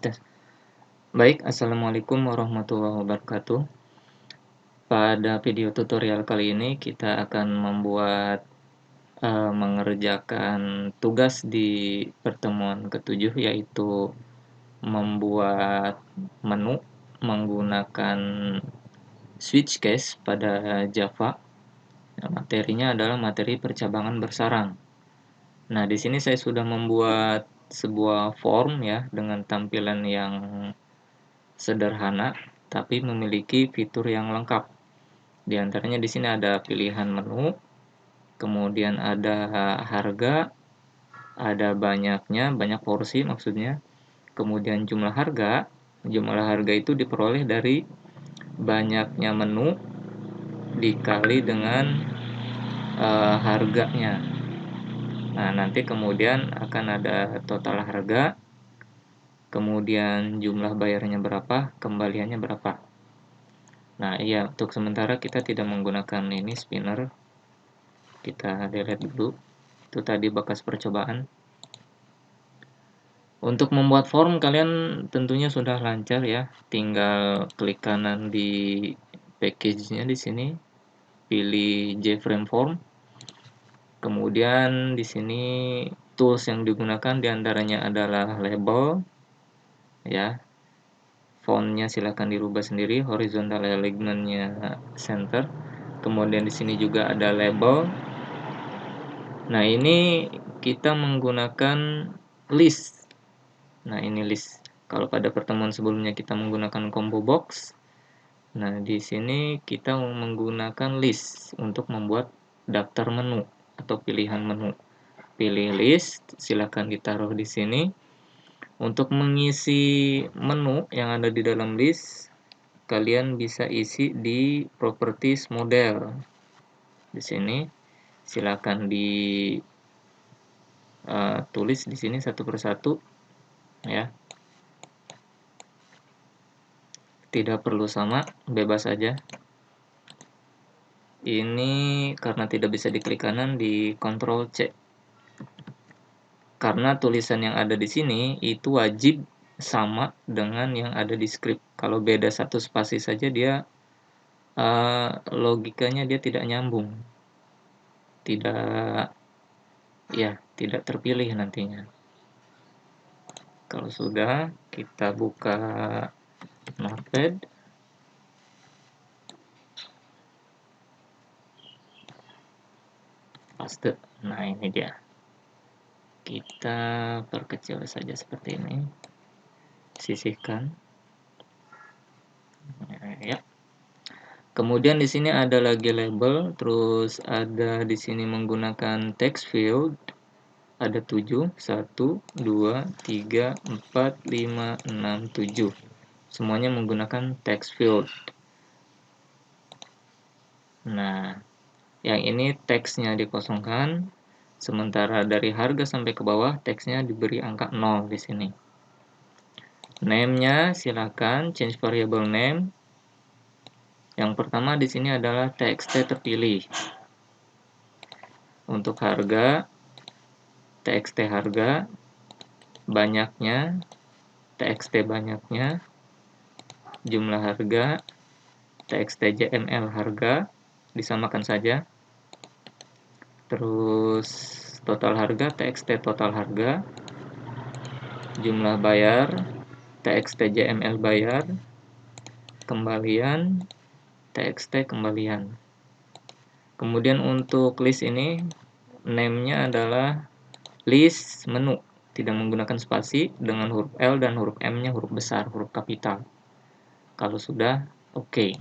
Tes. Baik, assalamualaikum warahmatullahi wabarakatuh. Pada video tutorial kali ini kita akan mengerjakan tugas di pertemuan ketujuh, yaitu membuat menu menggunakan switch case pada Java. Nah, materinya adalah materi percabangan bersarang. Nah, di sini saya sudah membuat sebuah form ya dengan tampilan yang sederhana tapi memiliki fitur yang lengkap. Di antaranya di sini ada pilihan menu, kemudian ada harga, ada banyak porsi maksudnya. Kemudian jumlah harga. Jumlah harga itu diperoleh dari banyaknya menu dikali dengan harganya. Nah, nanti kemudian akan ada total harga, kemudian jumlah bayarnya berapa, kembaliannya berapa. Nah, iya, untuk sementara kita tidak menggunakan ini spinner. Kita delete dulu. Itu tadi bekas percobaan. Untuk membuat form kalian tentunya sudah lancar ya. Tinggal klik kanan di package-nya di sini, pilih JFrame Form. Kemudian di sini tools yang digunakan diantaranya adalah label ya. Fontnya silakan dirubah sendiri, horizontal alignment-nya center. Kemudian di sini juga ada label. Nah, ini kita menggunakan list. Nah, ini list. Kalau pada pertemuan sebelumnya kita menggunakan combo box. Nah, di sini kita menggunakan list untuk membuat daftar menu atau pilihan menu. Pilih list, silakan ditaruh di sini. Untuk mengisi menu yang ada di dalam list, kalian bisa isi di properties model. Di sini silakan tulis di sini satu persatu ya. Tidak perlu sama, bebas saja. Ini karena tidak bisa diklik kanan, di Ctrl C. Karena tulisan yang ada di sini itu wajib sama dengan yang ada di script. Kalau beda satu spasi saja dia logikanya dia tidak nyambung. Tidak terpilih nantinya. Kalau sudah, kita buka Notepad. Paste. Nah, ini dia. Kita perkecil saja seperti ini. Sisihkan. Ya. Kemudian di sini ada lagi label, terus ada di sini menggunakan text field. Ada 7, 1, 2, 3, 4, 5, 6, 7. Semuanya menggunakan text field. Nah, yang ini teksnya dikosongkan, sementara dari harga sampai ke bawah teksnya diberi angka 0 di sini. Name-nya silakan change variable name. Yang pertama di sini adalah TXT terpilih. Untuk harga, TXT harga, banyaknya, TXT banyaknya, jumlah harga, TXT JML harga, disamakan saja. Terus total harga, TXT total harga, jumlah bayar, TXT JML bayar, kembalian, TXT kembalian. Kemudian untuk list ini, name-nya adalah list menu, tidak menggunakan spasi, dengan huruf L dan huruf M-nya huruf besar, huruf kapital. Kalau sudah, oke.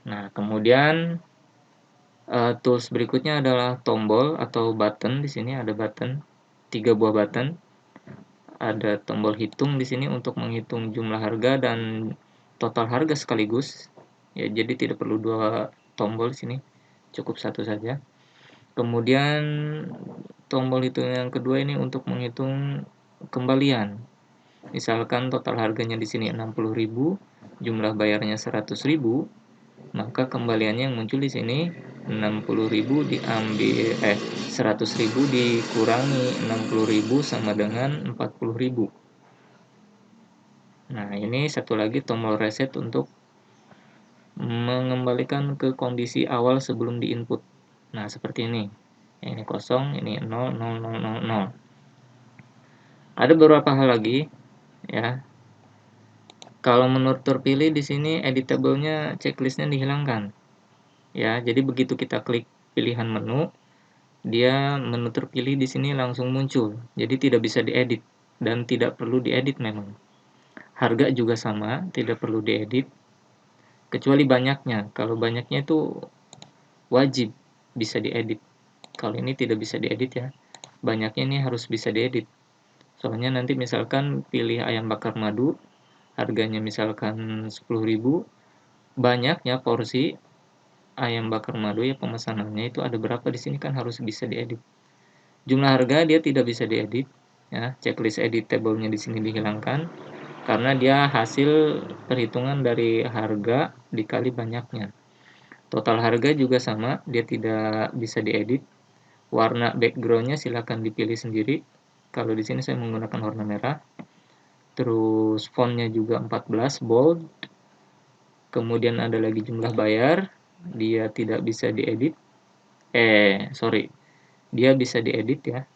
Nah, kemudian tools berikutnya adalah tombol atau button. Di sini ada button, 3 buah button. Ada tombol hitung di sini untuk menghitung jumlah harga dan total harga sekaligus. Ya, jadi tidak perlu 2 tombol di sini, cukup 1 saja. Kemudian tombol hitung yang kedua ini untuk menghitung kembalian. Misalkan total harganya di sini 60.000, jumlah bayarnya 100.000, maka kembaliannya yang muncul di sini 60.000 diambil 100.000 dikurangi 60.000 sama dengan 40.000. Nah, ini satu lagi tombol reset untuk mengembalikan ke kondisi awal sebelum diinput. Nah, seperti ini. Ini kosong, ini 0, 0, 0, 0, 0. Ada beberapa hal lagi ya. Kalau menurut terpilih di sini editable-nya checklist-nya dihilangkan. Ya, jadi begitu kita klik pilihan menu, dia menu terpilih di sini langsung muncul. Jadi tidak bisa diedit dan tidak perlu diedit memang. Harga juga sama, tidak perlu diedit kecuali banyaknya. Kalau banyaknya itu wajib bisa diedit. Kalau ini tidak bisa diedit ya. Banyaknya ini harus bisa diedit. Soalnya nanti misalkan pilih ayam bakar madu, harganya misalkan 10.000, banyaknya porsi ayam bakar madu ya pemesanannya itu ada berapa di sini kan harus bisa diedit. Jumlah harga dia tidak bisa diedit ya, checklist editable-nya di sini dihilangkan karena dia hasil perhitungan dari harga dikali banyaknya. Total harga juga sama, dia tidak bisa diedit. Warna background-nya silakan dipilih sendiri. Kalau di sini saya menggunakan warna merah. Terus font-nya juga 14 bold. Kemudian ada lagi jumlah bayar, dia tidak bisa diedit. Dia bisa diedit ya.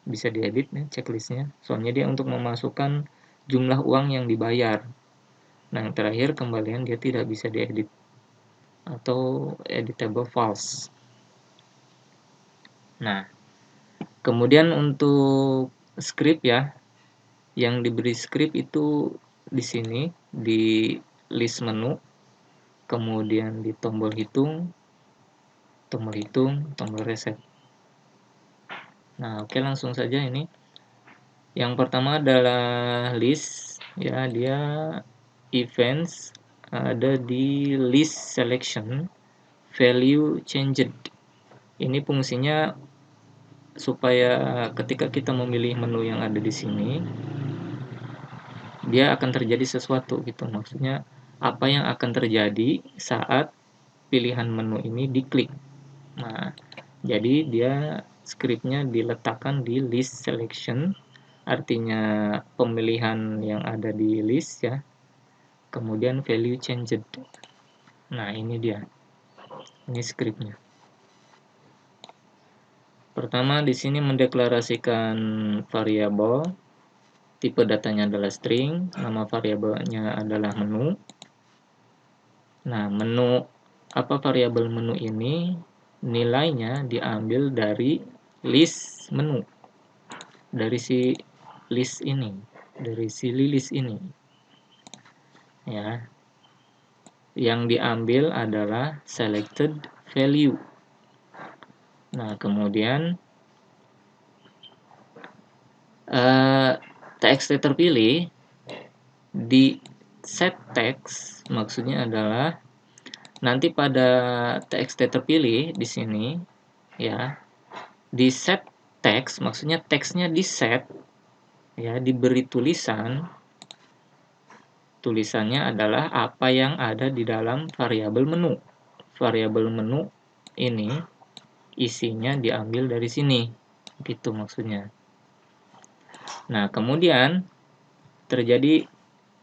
Bisa diedit nih checklistnya. Soalnya dia untuk memasukkan jumlah uang yang dibayar. Nah, yang terakhir kembalian dia tidak bisa diedit atau editable false. Nah, kemudian untuk script ya, yang diberi script itu di sini di list menu, kemudian di tombol hitung, tombol reset. Nah, oke langsung saja ini. Yang pertama adalah list ya, dia events ada di list selection value changed. Ini fungsinya supaya ketika kita memilih menu yang ada di sini dia akan terjadi sesuatu gitu. Maksudnya apa yang akan terjadi saat pilihan menu ini diklik. Nah, jadi dia scriptnya diletakkan di list selection, artinya pemilihan yang ada di list ya. Kemudian value changed. Nah, ini dia. Ini scriptnya. Pertama di sini mendeklarasikan variabel, tipe datanya adalah string, nama variabelnya adalah menu. Nah, variabel menu ini nilainya diambil dari list menu. Dari si list ini, dari si list ini. Ya. Yang diambil adalah selected value. Nah, kemudian txt terpilih di set text maksudnya adalah nanti pada txt terpilih di sini ya, di set text maksudnya teksnya di set ya, diberi tulisannya adalah apa yang ada di dalam variabel menu. Variabel menu ini isinya diambil dari sini gitu maksudnya. Nah, kemudian terjadi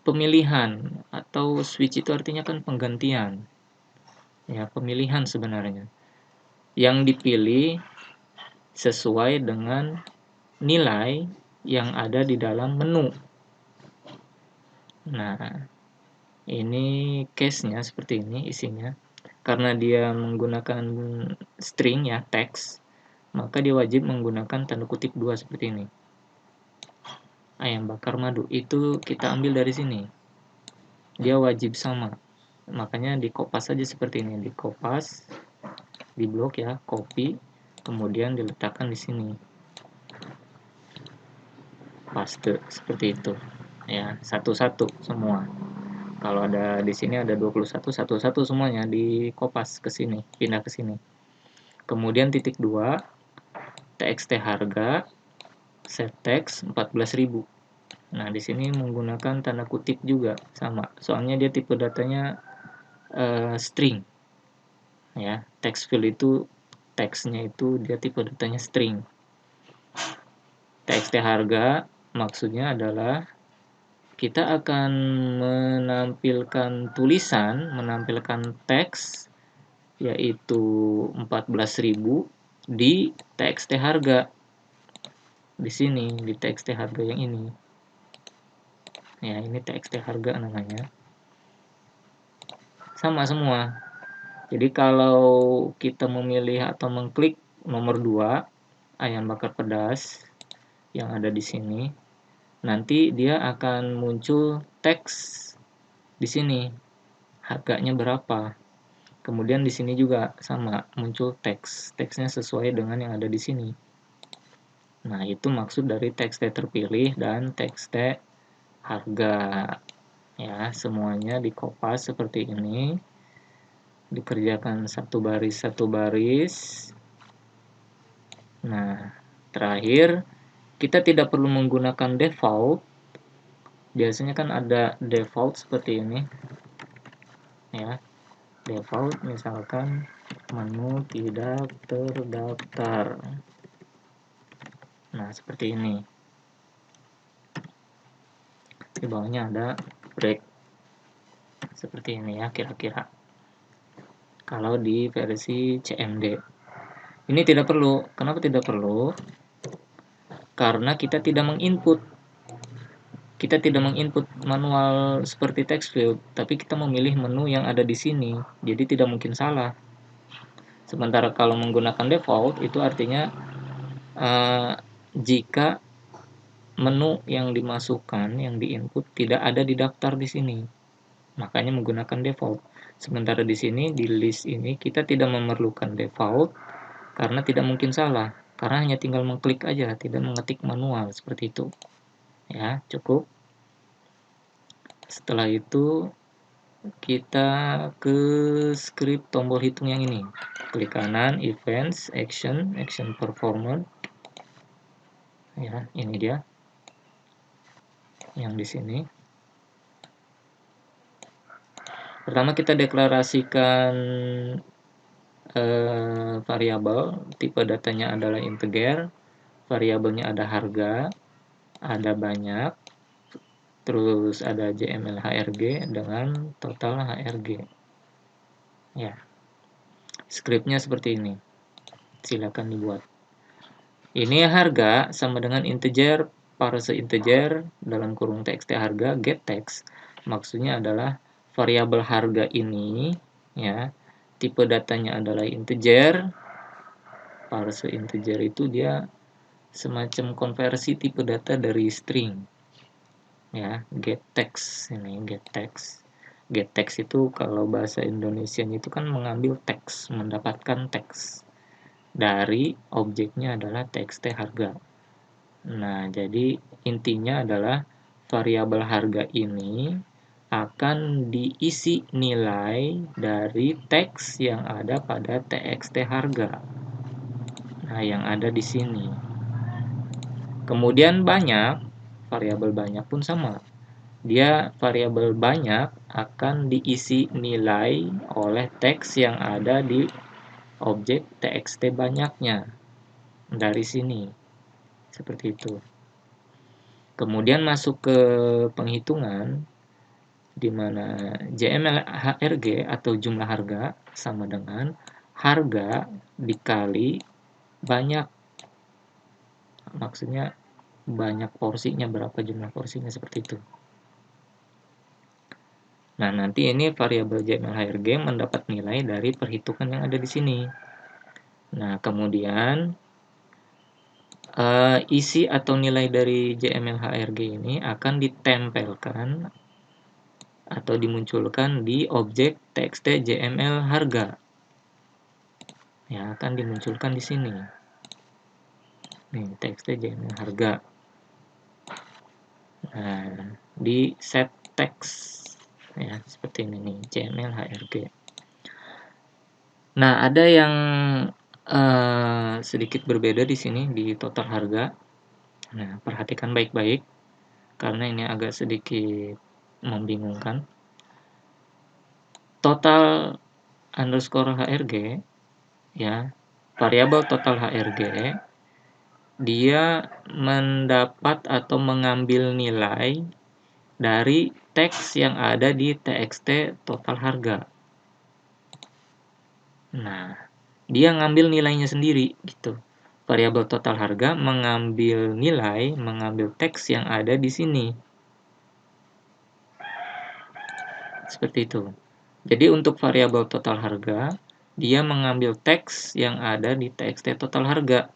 pemilihan atau switch itu artinya kan penggantian. Ya, pemilihan sebenarnya. Yang dipilih sesuai dengan nilai yang ada di dalam menu. Nah, ini case-nya seperti ini isinya. Karena dia menggunakan string ya, teks, maka dia wajib menggunakan tanda kutip 2 seperti ini. Ayam bakar madu itu kita ambil dari sini. Dia wajib sama. Makanya di kopas saja seperti ini, di kopas, di blok ya, copy, kemudian diletakkan di sini. Paste seperti itu. Ya, satu-satu semua. Kalau ada di sini ada 21, satu-satu semuanya di kopas ke sini, pindah ke sini. Kemudian titik 2, txt harga, set text 14.000. Nah, di sini menggunakan tanda kutip juga sama. Soalnya dia tipe datanya string. Ya, text field itu teksnya itu dia tipe datanya string. txt harga maksudnya adalah kita akan menampilkan tulisan, menampilkan teks, yaitu 14.000 di TXT harga. Di sini, di TXT harga yang ini. Ya, ini TXT harga namanya. Sama semua. Jadi kalau kita memilih atau mengklik nomor 2, ayam bakar pedas yang ada di sini, nanti dia akan muncul teks di sini. Harganya berapa? Kemudian di sini juga sama, muncul teks. Teksnya sesuai dengan yang ada di sini. Nah, itu maksud dari TXT terpilih dan TXT harga. Ya, semuanya dikopas seperti ini. Dikerjakan satu baris. Nah, terakhir kita tidak perlu menggunakan default. Biasanya kan ada default seperti ini. Ya, default misalkan menu tidak terdaftar. Nah, seperti ini. Di bawahnya ada break. Seperti ini ya kira-kira. Kalau di versi CMD. Ini tidak perlu. Kenapa tidak perlu? Karena kita tidak menginput. Kita tidak menginput manual seperti text field, tapi kita memilih menu yang ada di sini. Jadi tidak mungkin salah. Sementara kalau menggunakan default, itu artinya jika menu yang dimasukkan, yang diinput tidak ada di daftar di sini. Makanya menggunakan default. Sementara di sini, di list ini, kita tidak memerlukan default, karena tidak mungkin salah. Karena hanya tinggal mengklik aja, tidak mengetik manual, seperti itu. Ya, cukup. Setelah itu kita ke script tombol hitung yang ini. Klik kanan, events, action performer. Ya, ini dia. Yang di sini. Pertama kita deklarasikan variabel, tipe datanya adalah integer, variabelnya ada harga, ada banyak, terus ada JML HRG dengan total HRG. Ya, scriptnya seperti ini. Silakan dibuat. Ini harga sama dengan integer, parse integer dalam kurung txt harga get text. Maksudnya adalah variabel harga ini, ya, tipe datanya adalah integer. Parse integer itu dia semacam konversi tipe data dari string. Ya, get text ini get text. Get text itu kalau bahasa Indonesianya itu kan mengambil teks, mendapatkan teks dari objeknya adalah txt harga. Nah, jadi intinya adalah variabel harga ini akan diisi nilai dari teks yang ada pada txt harga. Nah, yang ada di sini. Kemudian banyak, variabel banyak pun sama. Dia variabel banyak akan diisi nilai oleh teks yang ada di objek txt banyaknya. Dari sini. Seperti itu. Kemudian masuk ke penghitungan, di mana JML HRG atau jumlah harga sama dengan harga dikali banyak. Maksudnya banyak porsinya, berapa jumlah porsinya, seperti itu. Nah, nanti ini variabel JML HRG mendapat nilai dari perhitungan yang ada di sini. Nah, kemudian isi atau nilai dari JML HRG ini akan ditempelkan atau dimunculkan di objek txt JML harga. Ya, akan dimunculkan di sini. Nih, txt JML harga. Nah, di set text. Ya, seperti ini nih, JML HRG. Nah, ada yang sedikit berbeda di sini di total harga. Nah, perhatikan baik-baik karena ini agak sedikit membingungkan. Total underscore HRG, ya, variabel total HRG, dia mendapat atau mengambil nilai dari teks yang ada di txt total harga. Nah, dia ngambil nilainya sendiri gitu. Variabel total harga mengambil teks yang ada di sini. Seperti itu. Jadi untuk variabel total harga, dia mengambil teks yang ada di txt total harga.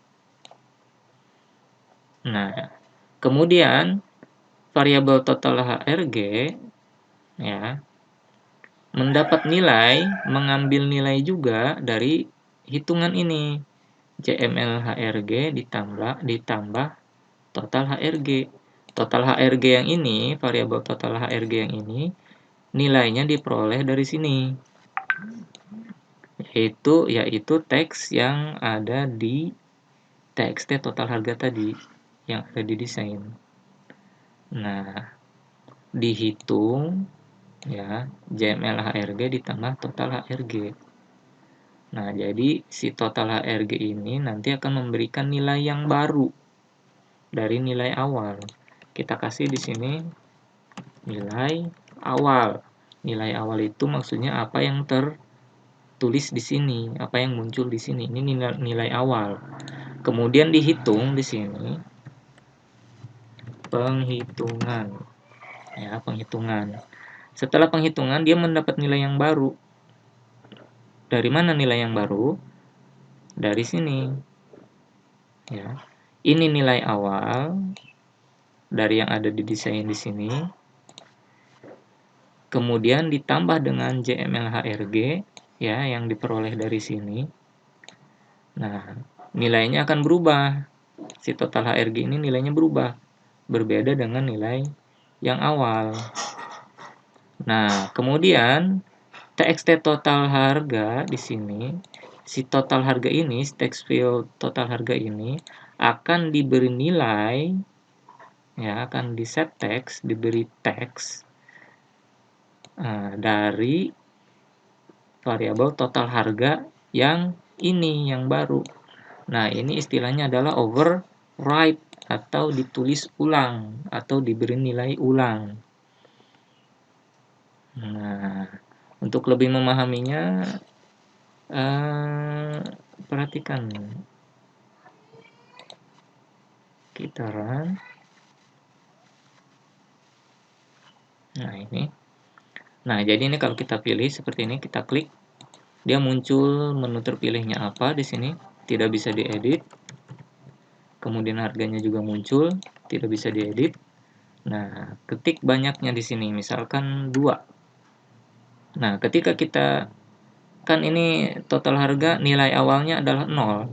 Nah, kemudian variabel total HRG ya mendapat mengambil nilai juga dari hitungan ini. JML HRG ditambah total HRG. Total HRG yang ini, variabel total HRG yang ini nilainya diperoleh dari sini. Yaitu teks yang ada di txt total harga tadi yang ada di desain. Nah, dihitung ya JML HRG ditambah total HRG. Nah, jadi si total HRG ini nanti akan memberikan nilai yang baru dari nilai awal. Kita kasih di sini nilai awal. Nilai awal itu maksudnya apa yang tertulis di sini, apa yang muncul di sini. Ini nilai awal. Kemudian dihitung di sini penghitungan. Ya, penghitungan. Setelah penghitungan dia mendapat nilai yang baru. Dari mana nilai yang baru? Dari sini. Ya. Ini nilai awal dari yang ada di desain di sini. Kemudian ditambah dengan JML HRG ya yang diperoleh dari sini. Nah, nilainya akan berubah. Si total HRG ini nilainya berubah. Berbeda dengan nilai yang awal. Nah, kemudian txt total harga di sini, si total harga ini, text field total harga ini akan diberi nilai ya, akan di set text, diberi teks dari variabel total harga yang ini yang baru. Nah, ini istilahnya adalah override atau ditulis ulang atau diberi nilai ulang. Nah, untuk lebih memahaminya perhatikan kita run. Nah, ini. Nah, jadi ini kalau kita pilih seperti ini, kita klik, dia muncul menu terpilihnya apa di sini, tidak bisa diedit. Kemudian harganya juga muncul, tidak bisa diedit. Nah, ketik banyaknya di sini, misalkan 2. Nah, ketika kita kan ini total harga nilai awalnya adalah 0,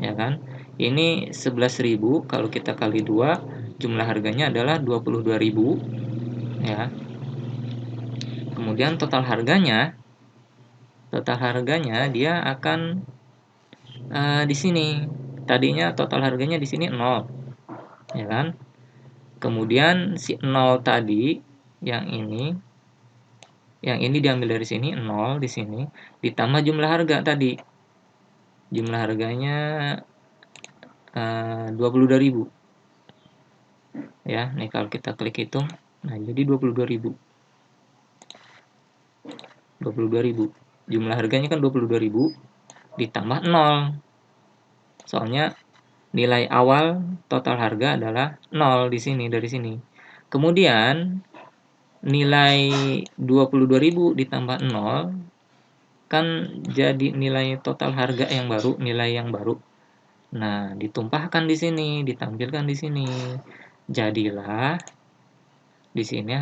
ya kan? Ini 11.000, kalau kita kali 2, jumlah harganya adalah 22.000, ya. Kemudian total harganya dia akan di sini. Tadinya total harganya di sini 0, ya kan? Kemudian si 0 tadi yang ini diambil dari sini 0 di sini ditambah jumlah harga tadi. Jumlah harganya 22.000. Ya, nih kalau kita klik hitung, nah jadi 22.000. 22.000. Jumlah harganya kan 22.000 ditambah 0. Soalnya nilai awal total harga adalah 0 di sini dari sini. Kemudian nilai 22.000 ditambah 0 kan jadi nilai total harga yang baru, nilai yang baru. Nah, ditumpahkan di sini, ditampilkan di sini. Jadilah di sini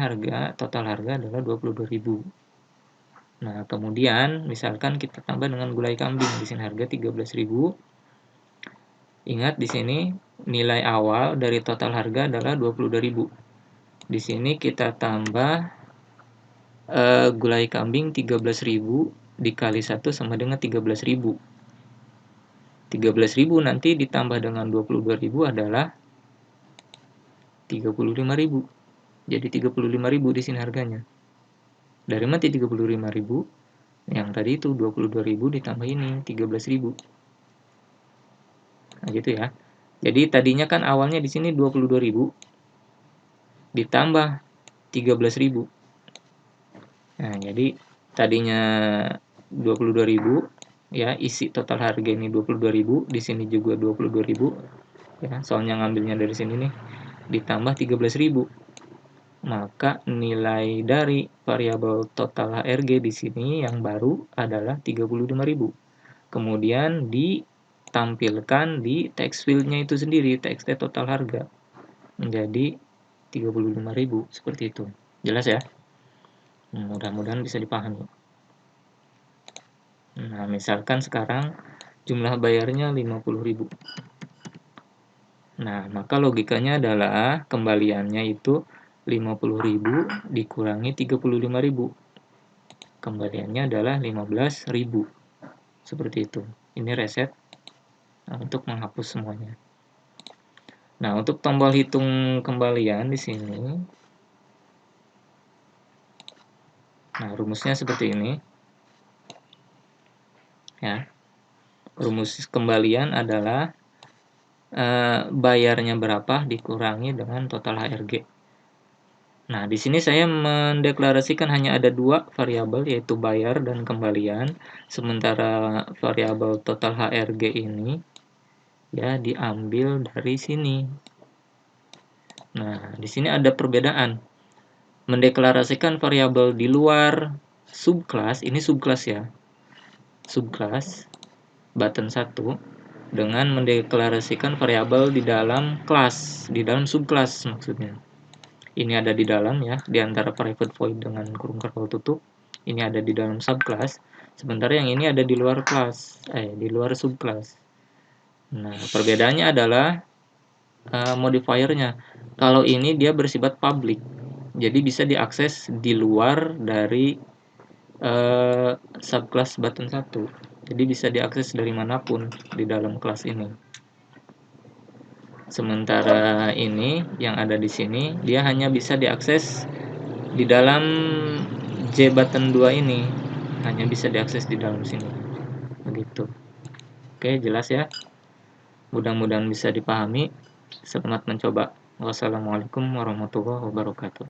total harga adalah 22.000. Nah, kemudian misalkan kita tambah dengan gulai kambing, di sini harga 13.000. Ingat di sini nilai awal dari total harga adalah 22.000. Di sini kita tambah gulai kambing 13.000 dikali 1 sama dengan 13.000. 13.000 nanti ditambah dengan 22.000 adalah 35.000. Jadi 35.000 di sini harganya. Dari mana 35.000? Yang tadi itu 22.000 ditambah ini 13.000. Nah, gitu ya. Jadi tadinya kan awalnya di sini 22.000 ditambah 13.000. Nah, jadi tadinya 22.000 ya, isi total harga ini 22.000, di sini juga 22.000 ya, soalnya ngambilnya dari sini nih, ditambah 13.000. Maka nilai dari variabel total HRG di sini yang baru adalah 35.000. Kemudian ditampilkan di text field-nya itu sendiri, TXT total harga menjadi 35.000 seperti itu. Jelas ya? Mudah-mudahan bisa dipahami. Nah, misalkan sekarang jumlah bayarnya 50.000. Nah, maka logikanya adalah kembaliannya itu 50.000 dikurangi 35.000. Kembaliannya adalah 15.000. Seperti itu. Ini reset untuk menghapus semuanya. Nah, untuk tombol hitung kembalian di sini, nah rumusnya seperti ini. Ya, rumus kembalian adalah bayarnya berapa dikurangi dengan total HRG. Nah, di sini saya mendeklarasikan hanya ada dua variabel, yaitu bayar dan kembalian. Sementara variabel total HRG ini ya diambil dari sini. Nah, di sini ada perbedaan. Mendeklarasikan variabel di luar subclass, ini subclass ya. Subclass button 1 dengan mendeklarasikan variabel di dalam kelas, di dalam subclass maksudnya. Ini ada di dalam ya, di antara private void dengan kurung curvel tutup. Ini ada di dalam subclass, sementara yang ini ada di luar kelas, di luar subclass. Nah, perbedaannya adalah modifiernya. Kalau ini dia bersifat public, jadi bisa diakses di luar dari subclass button 1. Jadi bisa diakses dari manapun di dalam kelas ini. Sementara ini yang ada di sini dia hanya bisa diakses di dalam J button 2 ini. Hanya bisa diakses di dalam sini. Begitu. Oke, jelas ya? Mudah-mudahan bisa dipahami. Selamat mencoba. Wassalamualaikum warahmatullahi wabarakatuh.